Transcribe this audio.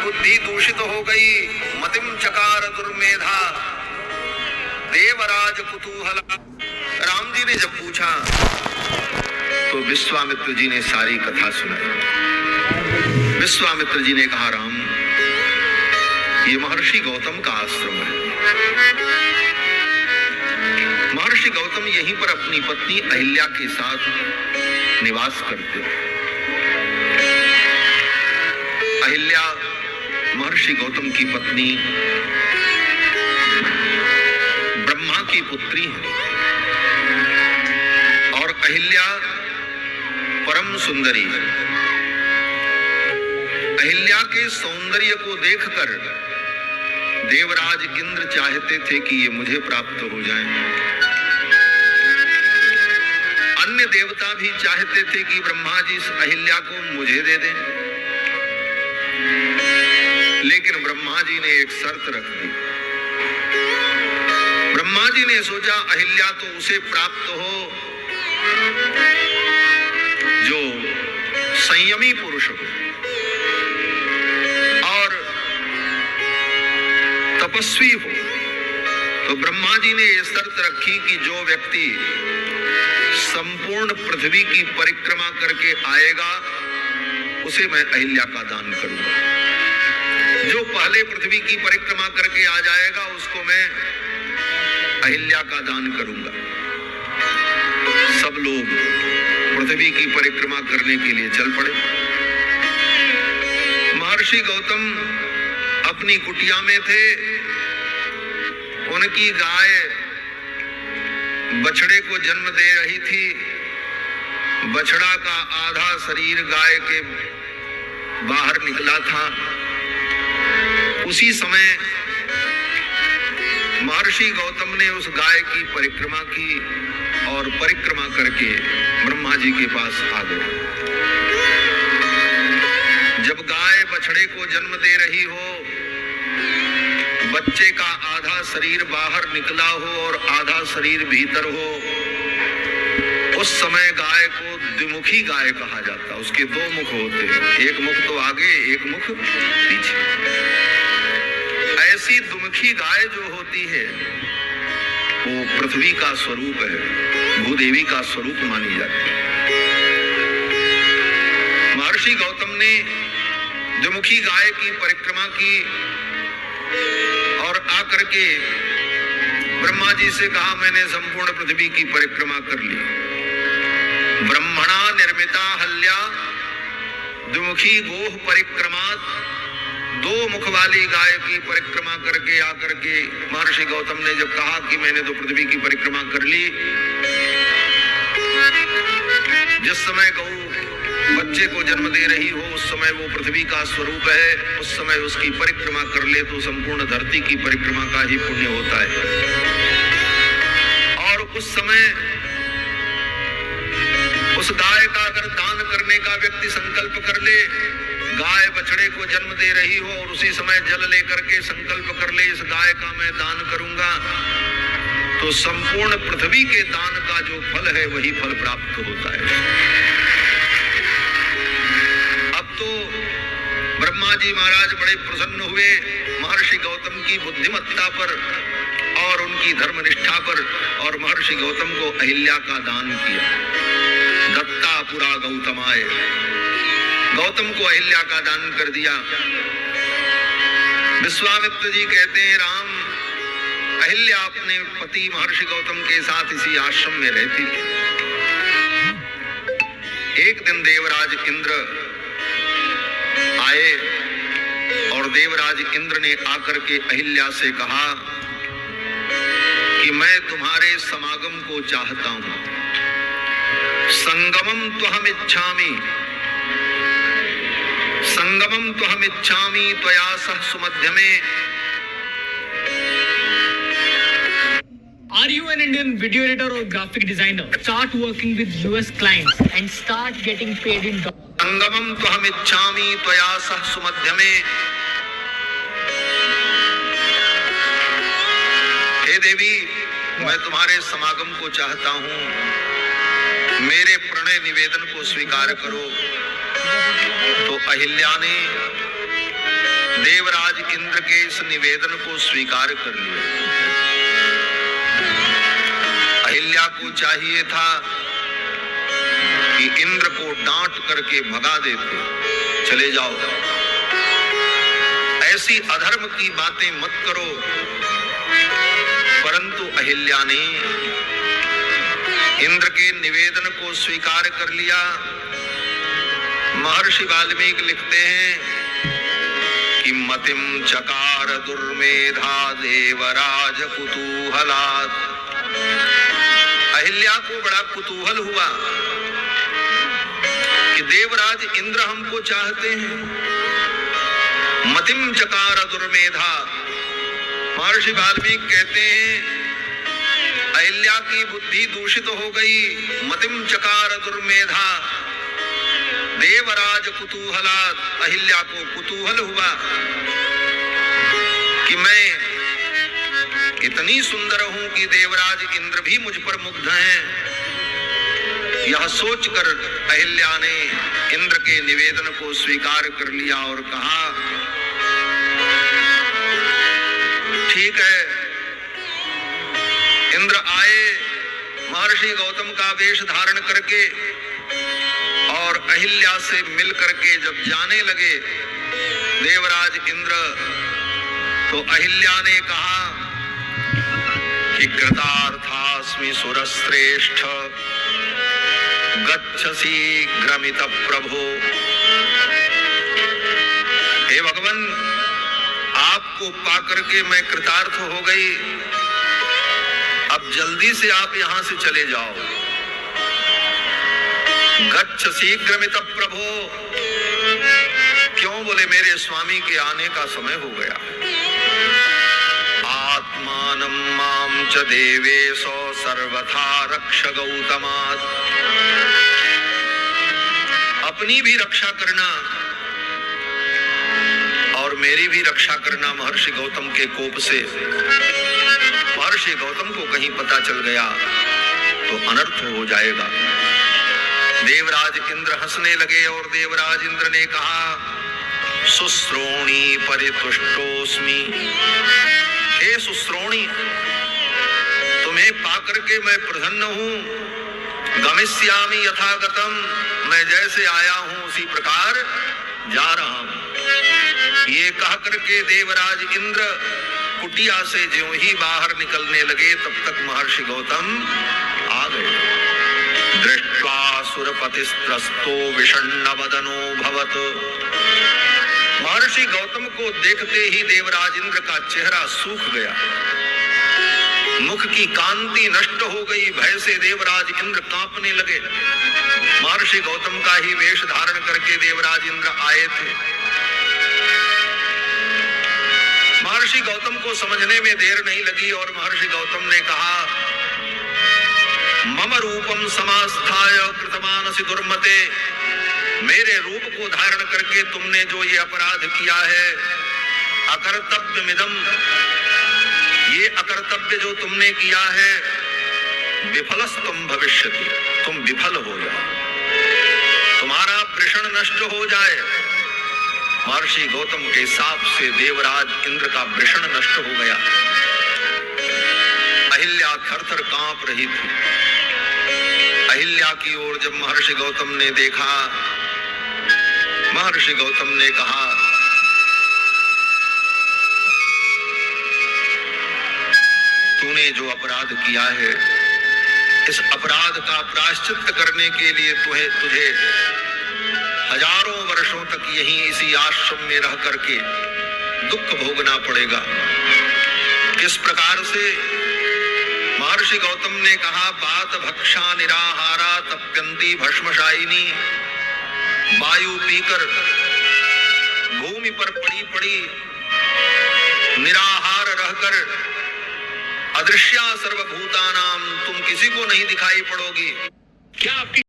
बुद्धि दूषित हो गई, मतिम चकार दुर्मेधा, देवराज कुतूहला। राम जी ने जब पूछा तो विश्वामित्र जी ने सारी कथा सुनाई। विश्वामित्र जी ने कहा, राम, ये महर्षि गौतम का आश्रम है। महर्षि गौतम यहीं पर अपनी पत्नी अहिल्या के साथ निवास करते हैं। अहिल्या महर्षि गौतम की पत्नी, ब्रह्मा की पुत्री है और अहिल्या परम सुंदरी है। अहिल्या के सौंदर्य को देखकर देवराज इंद्र चाहते थे कि ये मुझे प्राप्त हो जाए। अन्य देवता भी चाहते थे कि ब्रह्मा जी इस अहिल्या को मुझे दे दें, लेकिन ब्रह्मा जी ने एक शर्त रख दी। ब्रह्मा जी ने सोचा अहिल्या तो उसे प्राप्त हो जो संयमी पुरुष हो और तपस्वी हो। तो ब्रह्मा जी ने यह शर्त रखी कि जो व्यक्ति संपूर्ण पृथ्वी की परिक्रमा करके आएगा उसे मैं अहिल्या का दान करूंगा। जो पहले पृथ्वी की परिक्रमा करके आ जाएगा उसको मैं अहिल्या का दान करूंगा। सब लोग पृथ्वी की परिक्रमा करने के लिए चल पड़े। महर्षि गौतम अपनी कुटिया में थे। उनकी गाय बछड़े को जन्म दे रही थी। बछड़ा का आधा शरीर गाय के बाहर निकला था। उसी समय महर्षि गौतम ने उस गाय की परिक्रमा की और परिक्रमा करके ब्रह्मा जी के पास आ गए। जब गाय बछड़े को जन्म दे रही हो, बच्चे का आधा शरीर बाहर निकला हो और आधा शरीर भीतर हो, उस समय गाय को द्विमुखी गाय कहा जाता। उसके दो मुख होते हैं, एक मुख तो आगे, एक मुख पीछे। ऐसी द्विमुखी गाय जो होती है वो पृथ्वी का स्वरूप है, भूदेवी का स्वरूप मानी जाती है। महर्षि गौतम ने द्विमुखी गाय की परिक्रमा की और आकर के ब्रह्मा जी से कहा, मैंने संपूर्ण पृथ्वी की परिक्रमा कर ली। ब्रह्मणा निर्मिता हल्या द्विमुखी गोह परिक्रमात्, दो मुख वाली गाय की परिक्रमा करके आकर के महर्षि गौतम ने जब कहा कि मैंने तो पृथ्वी की परिक्रमा कर ली, जिस समय गौ बच्चे को जन्म दे रही हो उस समय वो पृथ्वी का स्वरूप है, उस समय उसकी परिक्रमा कर ले तो संपूर्ण धरती की परिक्रमा का ही पुण्य होता है। और उस समय उस गाय का अगर दान करने का व्यक्ति संकल्प कर ले, गाय बछड़े को जन्म दे रही हो और उसी समय जल लेकर के संकल्प कर ले इस गाय का मैं दान करूंगा, तो संपूर्ण पृथ्वी के दान का जो फल है वही फल प्राप्त होता है। अब तो ब्रह्मा जी महाराज बड़े प्रसन्न हुए महर्षि गौतम की बुद्धिमत्ता पर और उनकी धर्मनिष्ठा पर, और महर्षि गौतम को अहिल्या का दान किया। दत्ता पुरा गौतमाय, गौतम को अहिल्या का दान कर दिया। विश्वामित्र जी कहते हैं, राम, अहिल्या अपने पति महर्षि गौतम के साथ इसी आश्रम में रहती थी। एक दिन देवराज इंद्र आए और देवराज इंद्र ने आकर के अहिल्या से कहा कि मैं तुम्हारे समागम को चाहता हूं। संगमम त्वहम इच्छामि, संगमम त्वहम इच्छामि त्वया सह सुमध्यमे। Are you an Indian video editor or graphic designer? Start working with US clients and start getting paid in dollars. Sangamam त्वहम इच्छामि त्वया सह सुमध्यमे। हे देवी, मैं तुम्हारे समागम को चाहता हूं, मेरे प्रणय निवेदन को स्वीकार करो। तो अहिल्या ने देवराज इंद्र के इस निवेदन को स्वीकार कर लिया। अहिल्या को चाहिए था कि इंद्र को डांट करके भगा देते, चले जाओ, ऐसी अधर्म की बातें मत करो, परंतु अहिल्या ने इंद्र के निवेदन को स्वीकार कर लिया। महर्षि वाल्मीकि लिखते हैं कि मतिम चकार दुर्मेधा देवराज कुतूहलात्। अहिल्या को बड़ा कुतूहल हुआ कि देवराज इंद्र हमको चाहते हैं। मतिम चकार दुर्मेधा, महर्षि वाल्मीकि कहते हैं अहिल्या की बुद्धि दूषित हो गई। मतिम चकार दुर्मेधा देवराज कुतूहलात्, अहिल्या को कुतूहल हुआ कि मैं इतनी सुंदर हूं कि देवराज इंद्र भी मुझ पर मुग्ध हैं। यह सोचकर अहिल्या ने इंद्र के निवेदन को स्वीकार कर लिया और कहा ठीक है। इंद्र आए महर्षि गौतम का वेश धारण करके और अहिल्या से मिल करके जब जाने लगे देवराज इंद्र, तो अहिल्या ने कहा कि कृतार्थास्मि सुरश्रेष्ठ गच्छ शीघ्रमित प्रभो। हे भगवान, आपको पाकर के मैं कृतार्थ हो गई, अब जल्दी से आप यहां से चले जाओ। गच्छ शीघ्रमित प्रभो, क्यों? बोले मेरे स्वामी के आने का समय हो गया। आत्मानं मां च देवेशो सर्वथा रक्ष गौतमात्। अपनी भी रक्षा करना और मेरी भी रक्षा करना महर्षि गौतम के कोप से। महर्षि गौतम को कहीं पता चल गया तो अनर्थ हो जाएगा। देवराज इंद्र हंसने लगे और देवराज इंद्र ने कहा सुश्रोणी परितुष्टोस्मि। हे सुश्रोणी, तुम्हें पाकर के मैं प्रसन्न हूं। गमिष्यामि यथागतम, मैं जैसे आया हूं उसी प्रकार जा रहा हूं। ये कह करके देवराज इंद्र कुटिया से ज्यों ही बाहर निकलने लगे तब तक महर्षि गौतम आ गए। दृष्ट्वा सुरपतिस्त्रस्तो विषण्ण वदनो भवत। महर्षि गौतम को देखते ही देवराज इंद्र का चेहरा सूख गया, मुख की कांति नष्ट हो गई। भय से देवराज इंद्र कांपने लगे। महर्षि गौतम का ही वेश धारण करके देवराज इंद्र आए थे। महर्षि गौतम को समझने में देर नहीं लगी और महर्षि गौतम ने कहा मम रूपम समास्थाय कृतमानसि दुर्मते। मेरे रूप को धारण करके तुमने जो ये अपराध किया है, अकर्तव्यमिदं, ये अकर्तव्य जो तुमने किया है, विफलस्तुम भविष्यति, तुम विफल हो जाओ, तुम्हारा वृषण नष्ट हो जाए। महर्षि गौतम के शाप से देवराज इंद्र का वृषण नष्ट हो गया। अहिल्या थर-थर कांप रही थी। अहिल्या की ओर जब महर्षि गौतम ने देखा, महर्षि गौतम ने कहा तूने जो अपराध किया है, इस अपराध का प्रायश्चित करने के लिए तुझे हजारों वर्षों तक यहीं इसी आश्रम में रह करके दुख भोगना पड़ेगा। किस प्रकार से? महर्षि गौतम ने कहा बात भक्षा निराहारा तप्यंती भस्मशायिनी। वायु पीकर भूमि पर पड़ी पड़ी निराहार रहकर अदृश्या सर्वभूतानाम, तुम किसी को नहीं दिखाई पड़ोगी। क्या आपकी